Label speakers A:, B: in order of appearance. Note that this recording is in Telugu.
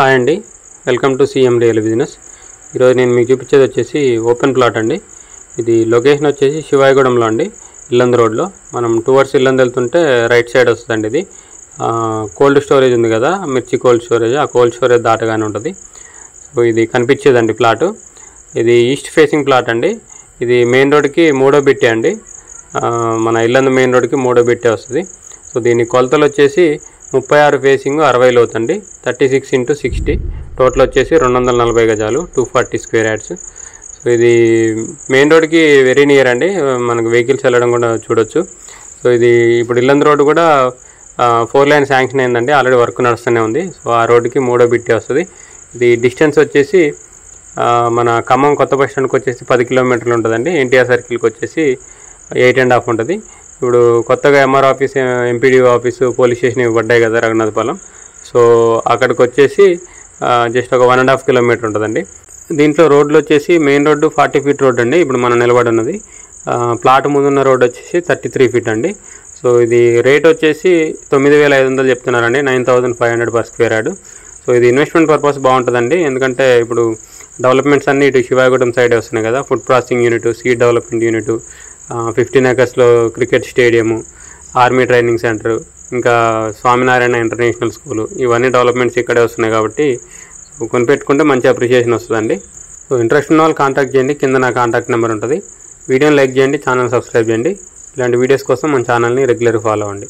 A: హాయ్ అండి, welcome to CM real business. ఈరోజు నేను మీకు చూపించేది వచ్చేసి ఓపెన్ ప్లాట్ అండి. ఇది లొకేషన్ వచ్చేసి శివాయిగూడెంలో అండి, ఇల్లందు రోడ్లో. మనం టువర్డ్స్ ఇల్లందు వెళ్తుంటే రైట్ సైడ్ వస్తుందండి. ఇది కోల్డ్ స్టోరేజ్ ఉంది కదా, మిర్చి కోల్డ్ స్టోరేజ్, ఆ కోల్డ్ స్టోరేజ్ దాటగానే ఉంటుంది. సో ఇది కనిపించేదండి ప్లాటు. ఇది ఈస్ట్ ఫేసింగ్ ప్లాట్ అండి. ఇది మెయిన్ రోడ్కి మూడో బిట్టే అండి, మన ఇల్లందు మెయిన్ రోడ్కి మూడో బిట్టే వస్తుంది. సో దీని కొలతలు వచ్చేసి 36 ఫేసింగ్ 60 లోతండి, 36x60, టోటల్ వచ్చేసి 240 గజాలు, 240 స్క్వేర్ యార్డ్స్. సో ఇది మెయిన్ రోడ్కి వెరీ నియర్ అండి, మనకు వెహికల్స్ వెళ్ళడం కూడా చూడొచ్చు. సో ఇది ఇప్పుడు ఇల్లందు రోడ్డు కూడా 4 లైన్ శాంక్షన్ అయిందండి, ఆల్రెడీ వర్క్ నడుస్తూనే ఉంది. సో ఆ రోడ్డుకి మూడో బిట్టే వస్తుంది. ఇది డిస్టెన్స్ వచ్చేసి మన ఖమ్మం కొత్త బస్ స్టాండ్కి వచ్చేసి 10 కిలోమీటర్లు ఉంటుందండి. ఎన్టీఆర్ సర్కిల్కి వచ్చేసి 8.5 ఉంటుంది. ఇప్పుడు కొత్తగా MR office, MPDO office, police station ఇవ్వబడ్డాయి కదా రఘునాథపాలెం. సో అక్కడికి వచ్చేసి జస్ట్ ఒక 1.5 కిలోమీటర్ ఉంటుందండి. దీంట్లో రోడ్లు వచ్చేసి మెయిన్ రోడ్డు 40 ఫీట్ రోడ్ అండి, ఇప్పుడు మనం నిలబడినది. ప్లాట్ ముందున్న రోడ్ వచ్చేసి 33 ఫీట్ అండి. సో ఇది రేట్ వచ్చేసి 9,500 చెప్తున్నారండి, 9,500 పర్ స్క్వేర్ యార్డ్. సో ఇది ఇన్వెస్ట్మెంట్ పర్పస్ బాగుంటుందండి, ఎందుకంటే ఇప్పుడు డెవలప్మెంట్స్ అన్నీ ఇటు శివాయిగూడెం సైడే వస్తున్నాయి కదా. Food processing unit, seed development unit, 15 acresలో cricket stadium, army training centre, ఇంకా స్వామినారాయణ ఇంటర్నేషనల్ స్కూలు, ఇవన్నీ డెవలప్మెంట్స్ ఇక్కడే వస్తున్నాయి కాబట్టి కొనిపెట్టుకుంటే మంచి అప్రిషియేషన్ వస్తుందండి. సో ఇంట్రెస్ట్ ఉన్న వాళ్ళు కాంటాక్ట్ చేయండి, కింద నా కాంటాక్ట్ నెంబర్ ఉంటుంది. వీడియోని లైక్ చేయండి, ఛానల్ సబ్స్క్రైబ్ చేయండి. ఇలాంటి వీడియోస్ కోసం మన ఛానల్ని రెగ్యులర్గా ఫాలో అవ్వండి.